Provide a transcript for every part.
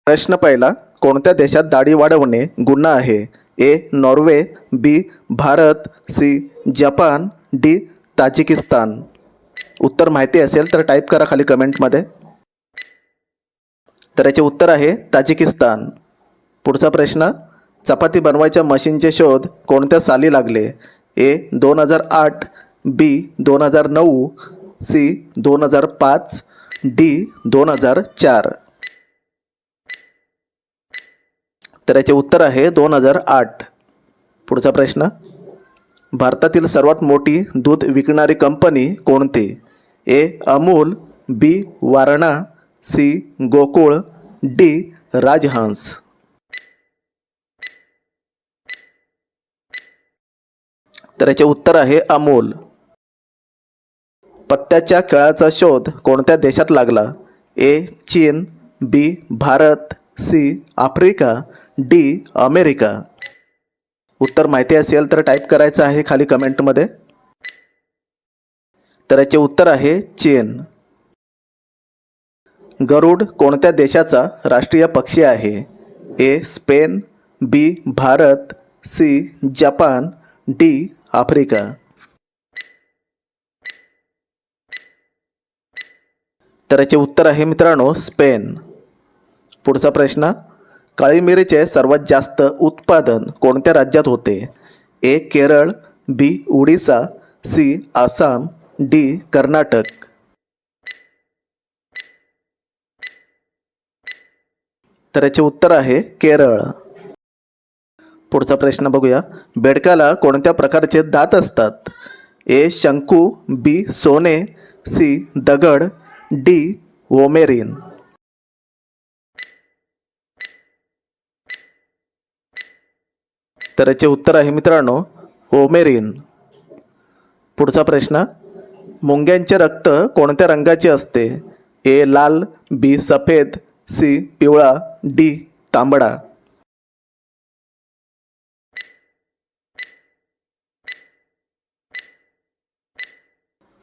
प्रश्न पहिला, कोणत्या देशात दाढी वाढवणे गुन्हा आहे? A. Norway, B. Bharat, C. Japan, D. Tajikistan. उत्तर माहिती असेल तर टाईप करा खाली कमेंटमध्ये. तर याचे उत्तर आहे ताजिकिस्तान. पुढचा प्रश्न, चपाती बनवायच्या मशीनचे शोध कोणत्या साली लागले? ए. 2008, बी. 2009, सी. 2005, डी. 2004. तर याचे उत्तर आहे 2008. पुढचा प्रश्न, भारतातील सर्वात मोठी दूध विकणारी कंपनी कोणती? ए. अमूल, बी. वारणा, सी. गोकुळ, डी. राजहंस. तर याचे उत्तर आहे अमूल. पत्त्याच्या खेळाचा शोध कोणत्या देशात लागला? ए. चीन, B. Bharat, C. Africa, D. America. उत्तर माहिती असेल तर टाईप करायचं आहे खाली कमेंटमध्ये. तर याचे उत्तर आहे चीन. गरुड कोणत्या देशाचा राष्ट्रीय पक्षी आहे? A. Spain, B. Bharat, C. Japan, D. Africa. तर याचे उत्तर आहे मित्रांनो स्पेन. पुढचा प्रश्न, काळी मिरीचे सर्वात जास्त उत्पादन कोणत्या राज्यात होते? ए. केरळ, बी. ओडिसा, सी. आसाम, डी. कर्नाटक. तर याचे उत्तर आहे केरळ. पुढचा प्रश्न बघूया, बेडकाला कोणत्या प्रकारचे दात असतात? ए. शंकू, बी. सोने, सी. दगड, डी. ओमेरिन. तर याचे उत्तर आहे मित्रांनो ओमेरिन. पुढचा प्रश्न, मुंग्यांचे रक्त कोणत्या रंगाचे असते? ए. लाल, बी. सफेद, सी. पिवळा, डी. तांबडा.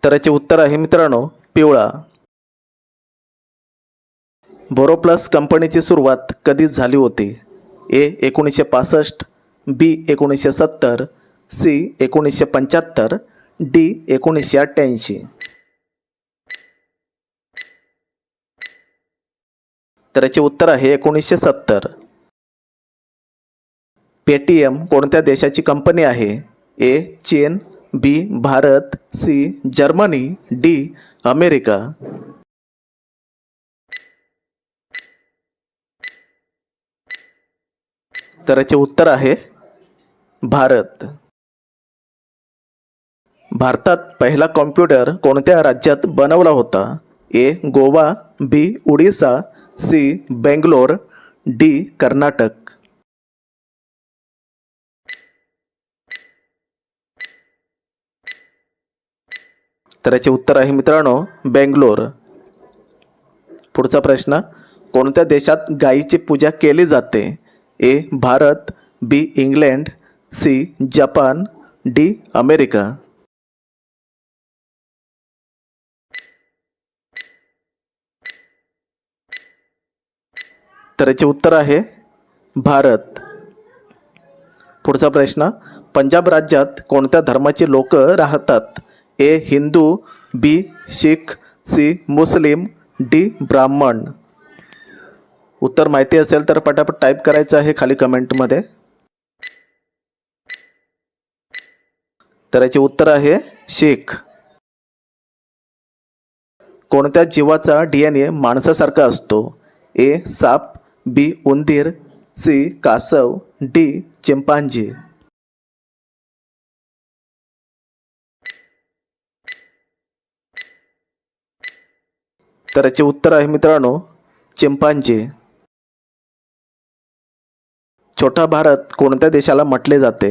तर याचे उत्तर आहे मित्रांनो पिवळा. बोरोप्लस कंपनीची सुरुवात कधी झाली होती? ए. 1965, बी. 1970, सी. 1975, डी. 1988. तर याचे उत्तर आहे 1970. पेटीएम कोणत्या देशाची कंपनी आहे? ए. चीन, B. Bharat, C. Germany, D. America. तर याचे उत्तर आहे भारत. भारतात पहिला कॉम्प्युटर कोणत्या राज्यात बनवला होता? ए. गोवा, बी. ओडिसा, सी. बेंगलोर, डी. कर्नाटक. तर याचे उत्तर आहे मित्रांनो बेंगलोर. पुढचा प्रश्न, कोणत्या देशात गायीची पूजा केली जाते? A. Bharat, B. England, C. Japan, D. America. तर याचे उत्तर आहे भारत. पुढचा प्रश्न, पंजाब राज्यात कोणत्या धर्माचे लोक राहतात? ए. हिंदू, बी. शीख, सी. मुस्लिम, डी. ब्राह्मण. उत्तर माहिती असेल तर पटापट टाईप करायचं आहे खाली कमेंटमध्ये. तर याचे उत्तर आहे शीख. कोणत्या जीवाचा DNA माणसासारखा असतो? ए. साप, बी. उंदीर, सी. कासव, डी. चिंपांजी. तर याचे उत्तर आहे मित्रांनो चिंपांजी. छोटा भारत कोणत्या देशाला म्हटले जाते?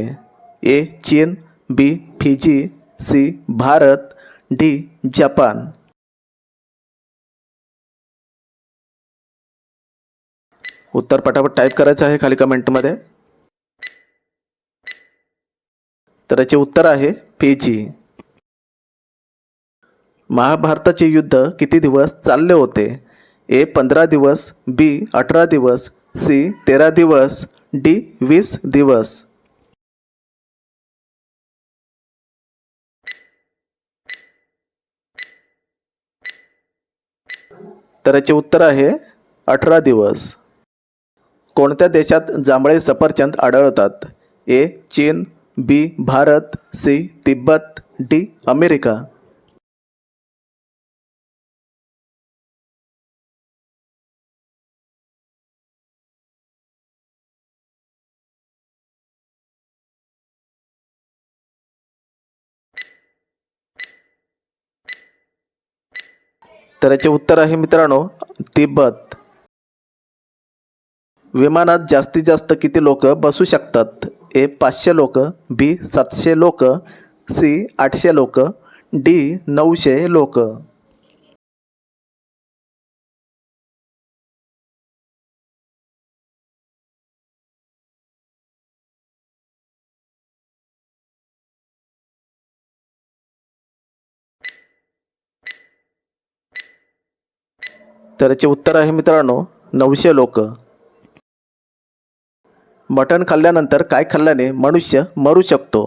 ए. चीन, B. Fiji, C. Bharat, D. Japan. उत्तर पटापट टाईप करायचं आहे खाली कमेंटमध्ये. तर याचे उत्तर आहे फिजी. महाभारताचे युद्ध किती दिवस चालले होते? ए 15 दिवस, बी 18 दिवस, सी 13 दिवस, डी 20 दिवस. तर याचे उत्तर आहे 18 दिवस. कोणत्या देशात जांभळे सफरचंद आढळतात? ए चीन, B Bharat, C Tibet, D America. तर याचे उत्तर आहे मित्रांनो तिब्बत. विमानात जास्तीत जास्त किती लोक बसू शकतात? ए 500 लोक, बी 700 लोक, सी 800 लोक, डी 900 लोक. तर याचे उत्तर आहे मित्रांनो 900 लोक. मटण खाल्ल्यानंतर काय खाल्ल्याने मनुष्य मरू शकतो?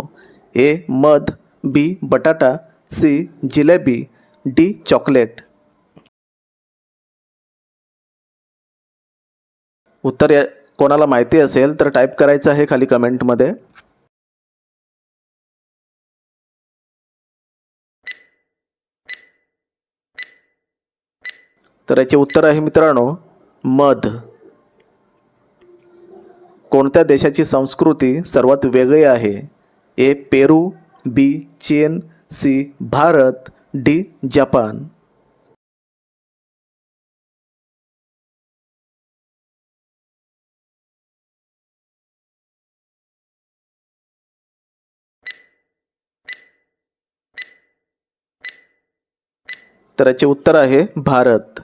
ए मध, बी बटाटा, सी जिलेबी, डी चॉकलेट. उत्तर कोणाला माहिती असेल तर टाईप करायचं आहे खाली कमेंटमध्ये. तर याचे उत्तर आहे मित्रांनो मध. कोणत्या देशाची संस्कृती सर्वात वेगळी आहे? ए पेरू, बी चीन, सी भारत, डी जपान. तर याचे उत्तर आहे भारत.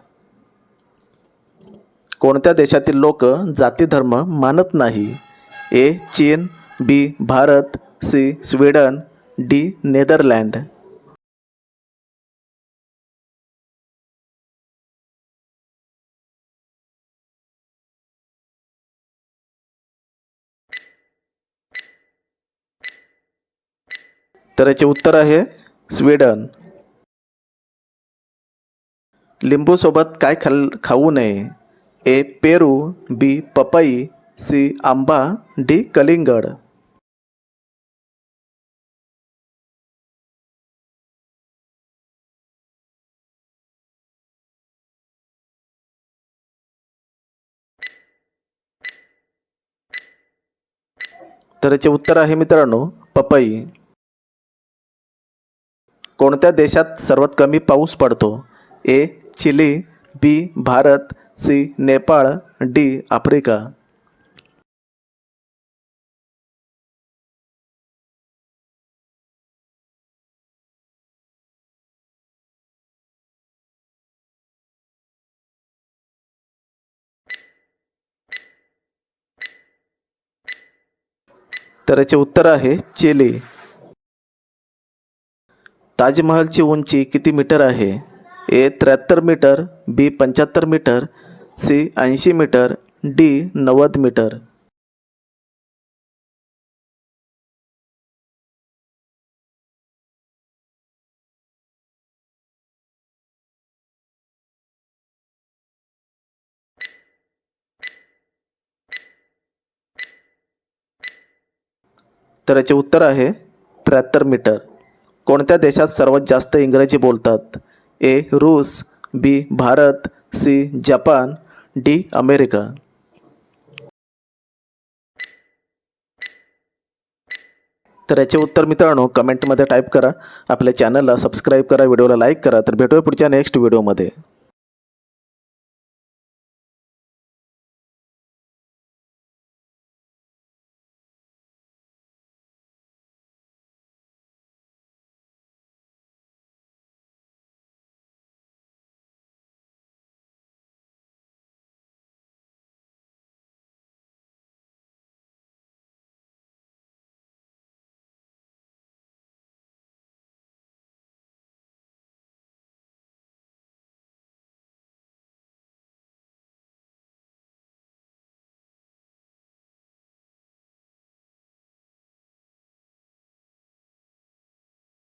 कोणत्या देशातील लोक जाती धर्म मानत नाही? ए चीन, B Bharat, C Sweden, D Netherland. तर याचे उत्तर आहे स्वीडन. लिंबू सोबत काय खाऊ नये? ए पेरू, बी पपई, सी आंबा, डी कलिंगड. तर याचे उत्तर आहे मित्रांनो पपई. कोणत्या देशात सर्वात कमी पाऊस पडतो? A Chile, B Bharat, C Nepal, D Africa. तर याचे उत्तर आहे चिली. ताजमहलची उंची किती मीटर आहे? A 73 metre, B 75 metre, C 80 metre, D 90 metre. तर याचे उत्तर आहे 73 मीटर. कोणत्या देशात सर्वात जास्त इंग्रजी बोलतात? ए रूस, B Bharat, C Japan, D America. तर याचे उत्तर मित्रांनो कमेंटमध्ये टाईप करा. आपल्या चॅनलला सबस्क्राईब करा, व्हिडिओला लाईक करा. तर भेटूया पुढच्या नेक्स्ट व्हिडिओमध्ये.